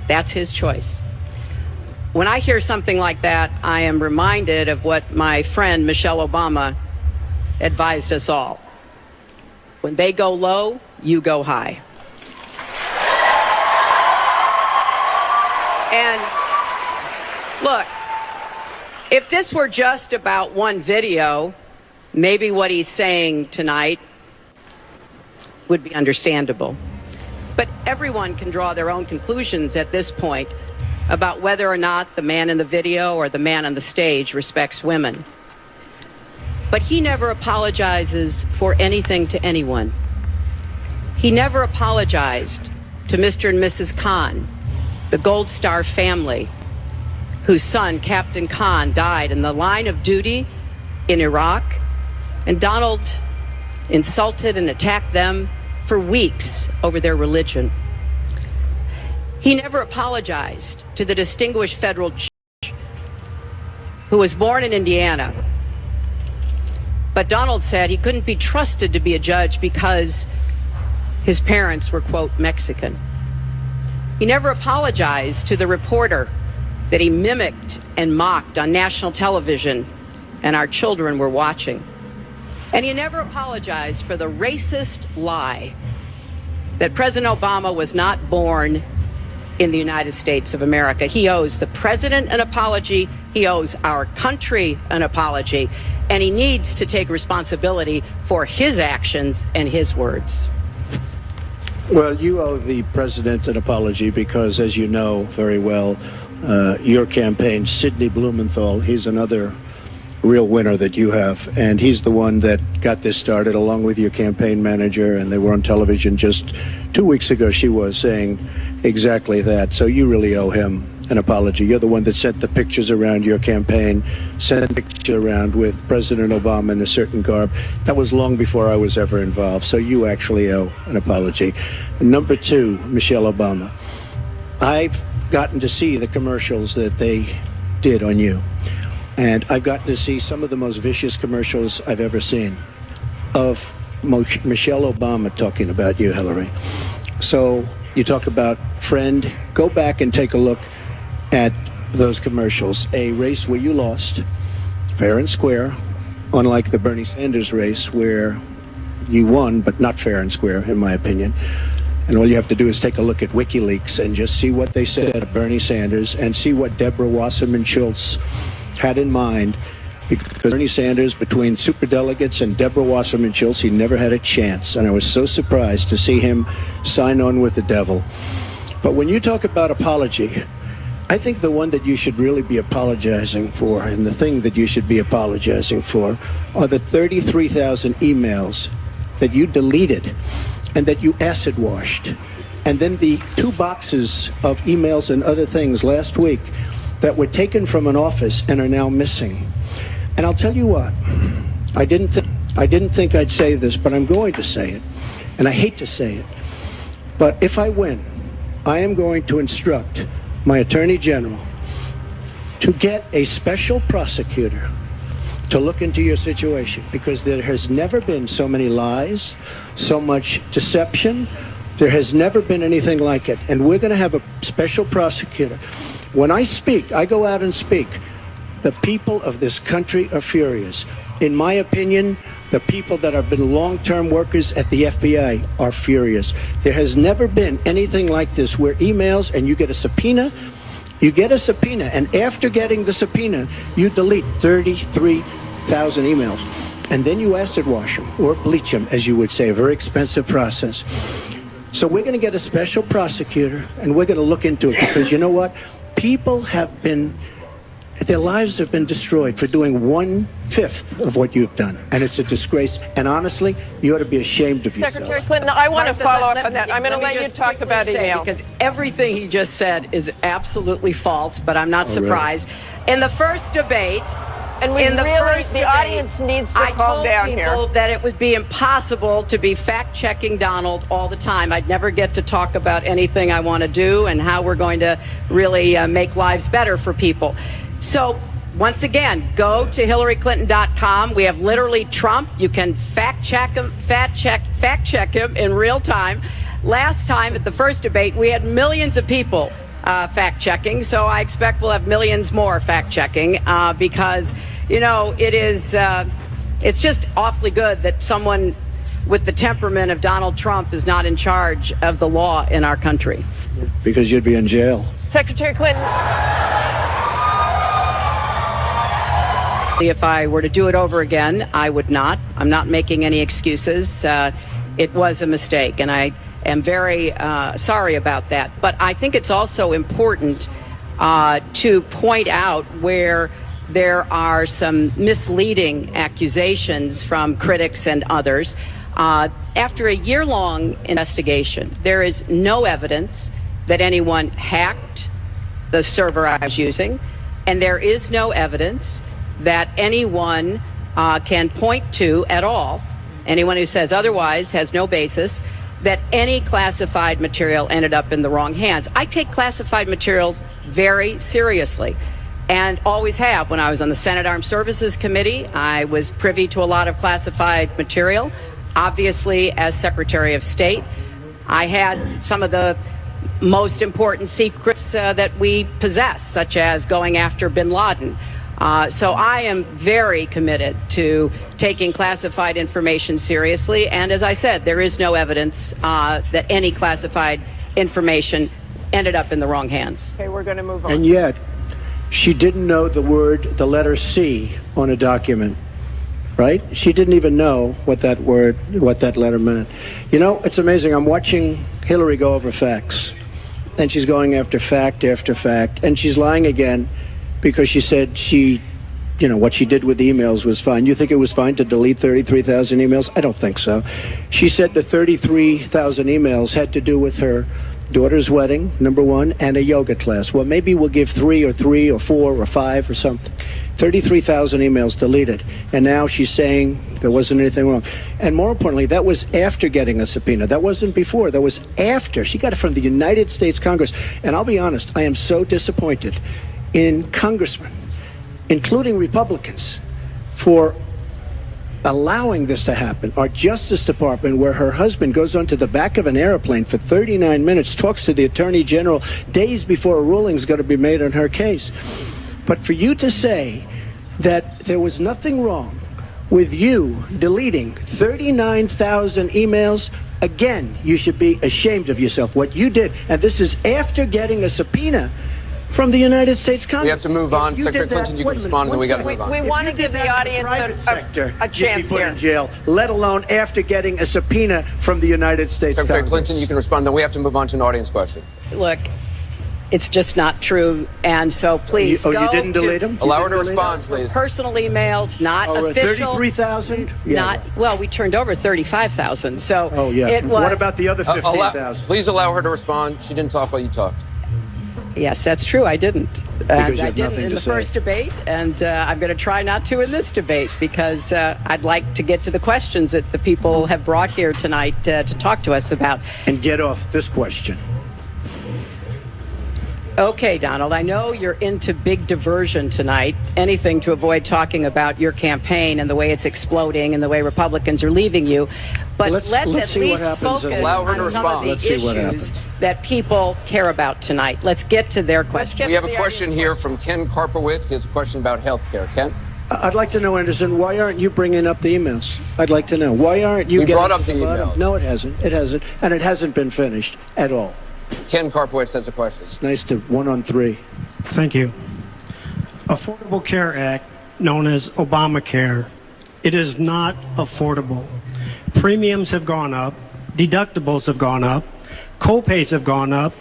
That's his choice. When I hear something like that, I am reminded of what my friend Michelle Obama advised us all. When they go low, you go high. And look, if this were just about one video, maybe what he's saying tonight would be understandable. But everyone can draw their own conclusions at this point about whether or not the man in the video or the man on the stage respects women. But he never apologizes for anything to anyone. He never apologized to Mr. and Mrs. Khan, the Gold Star family, whose son, Captain Khan, died in the line of duty in Iraq, and Donald insulted and attacked them for weeks over their religion. He never apologized to the distinguished federal judge who was born in Indiana. But Donald said he couldn't be trusted to be a judge because his parents were, quote, Mexican. He never apologized to the reporter that he mimicked and mocked on national television and our children were watching. And he never apologized for the racist lie that President Obama was not born in the United States of America. He owes the president an apology. He owes our country an apology. And he needs to take responsibility for his actions and his words. Well, you owe the president an apology because, as you know very well, your campaign, Sidney Blumenthal, he's another real winner that you have, and he's the one that got this started along with your campaign manager, and they were on television just 2 weeks ago. She was saying exactly that, so you really owe him an apology. You're the one that sent the pictures around your campaign, sent a picture around with President Obama in a certain garb. That was long before I was ever involved, so you actually owe an apology. Number two, Michelle Obama. I've gotten to see the commercials that they did on you. And I've gotten to see some of the most vicious commercials I've ever seen of Michelle Obama talking about you, Hillary. So you talk about friend, go back and take a look at those commercials. A race where you lost, fair and square, unlike the Bernie Sanders race where you won, but not fair and square, in my opinion. And all you have to do is take a look at WikiLeaks and just see what they said of Bernie Sanders and see what Deborah Wasserman Schultz had in mind, because Bernie Sanders, between superdelegates and Deborah Wasserman Schultz, he never had a chance. And I was so surprised to see him sign on with the devil. But when you talk about apology, I think the one that you should really be apologizing for, and the thing that you should be apologizing for, are the 33,000 emails that you deleted and that you acid washed. And then the 2 boxes of emails and other things last week that were taken from an office and are now missing. And I'll tell you what, I didn't think I'd say this, but I'm going to say it. And I hate to say it. But if I win, I am going to instruct my Attorney General to get a special prosecutor to look into your situation, because there has never been so many lies, so much deception. There has never been anything like it. And we're going to have a special prosecutor. When I speak, I go out and speak. The people of this country are furious. In my opinion, the people that have been long-term workers at the FBI are furious. There has never been anything like this, where emails and you get a subpoena, and after getting the subpoena, you delete 33,000 emails. And then you acid wash them, or bleach them, as you would say, a very expensive process. So we're going to get a special prosecutor, and we're going to look into it, because you know what? People have been, their lives have been destroyed for doing 1/5 of what you've done. And it's a disgrace. And honestly, you ought to be ashamed of yourself. Secretary Clinton, I want to follow up on that. I'm going to let you talk about email. Because everything he just said is absolutely false, but I'm not surprised. Really? In the first debate, and the audience needs to calm down here. I told people that it would be impossible to be fact-checking Donald all the time. I'd never get to talk about anything I want to do and how we're going to really make lives better for people. So once again, go to HillaryClinton.com. We have literally Trump. You can fact check him in real time. last time at the first debate, we had millions of people fact-checking, so I expect we'll have millions more fact-checking because, you know, it's just awfully good that someone with the temperament of Donald Trump is not in charge of the law in our country. Because you'd be in jail. Secretary Clinton. If I were to do it over again, I would not. I'm not making any excuses. It was a mistake, and I am very sorry about that. But I think it's also important to point out where there are some misleading accusations from critics and others. After a year-long investigation, there is no evidence that anyone hacked the server I was using, and there is no evidence that anyone can point to at all, anyone who says otherwise has no basis, that any classified material ended up in the wrong hands. I take classified materials very seriously and always have. When I was on the Senate Armed Services Committee, I was privy to a lot of classified material. Obviously, as Secretary of State, I had some of the most important secrets that we possess, such as going after bin Laden. So I am very committed to taking classified information seriously. And as I said, there is no evidence that any classified information ended up in the wrong hands. Okay, we're going to move on. And yet, she didn't know the letter C on a document, right? She didn't even know what that letter meant. You know, it's amazing. I'm watching Hillary go over facts, and she's going after fact after fact, and she's lying again because she said what she did with emails was fine. You think it was fine to delete 33,000 emails? I don't think so. She said the 33,000 emails had to do with her daughter's wedding, number one, and a yoga class. Well, maybe we'll give 3 or 4 or 5 or something. 33,000 emails deleted. And now she's saying there wasn't anything wrong. And more importantly, that was after getting a subpoena. That wasn't before. That was after. She got it from the United States Congress. And I'll be honest, I am so disappointed in congressmen, including Republicans, for allowing this to happen. Our Justice Department, where her husband goes onto the back of an airplane for 39 minutes, talks to the Attorney General days before a ruling is going to be made on her case. But for you to say that there was nothing wrong with you deleting 39,000 emails, again, you should be ashamed of yourself. What you did, and this is after getting a subpoena from the United States Congress. We have to move on. Secretary Clinton, you can respond, and then we got to move on. We want to give the audience a chance here. In jail, let alone after getting a subpoena from the United States Secretary Congress. Clinton, you can respond, then we have to move on to an audience question. Look, it's just not true, and so please go you didn't delete them? Allow her to respond, please. Personal emails, not official. 33,000? Not well. We turned over 35,000. So it was. What about the other 15,000? Please allow her to respond. She didn't talk while you talked. Yes, that's true. I didn't. I didn't in the first debate, and I'm going to try not to in this debate because I'd like to get to the questions that the people have brought here tonight to talk to us about. And get off this question. Okay, Donald, I know you're into big diversion tonight, anything to avoid talking about your campaign and the way it's exploding and the way Republicans are leaving you. But let's at least focus on some of the issues that people care about tonight. Let's get to their questions. We have a question here from Ken Karpowitz. He has a question about health care. Ken? I'd like to know, Anderson, why aren't you bringing up the emails? I'd like to know. Why aren't you getting brought up the emails? No, it hasn't. It hasn't. And it hasn't been finished at all. Ken Karpowitz has a question. It's nice to 1 on 3. Thank you. Affordable Care Act, known as Obamacare, it is not affordable. Premiums have gone up, deductibles have gone up, co-pays have gone up,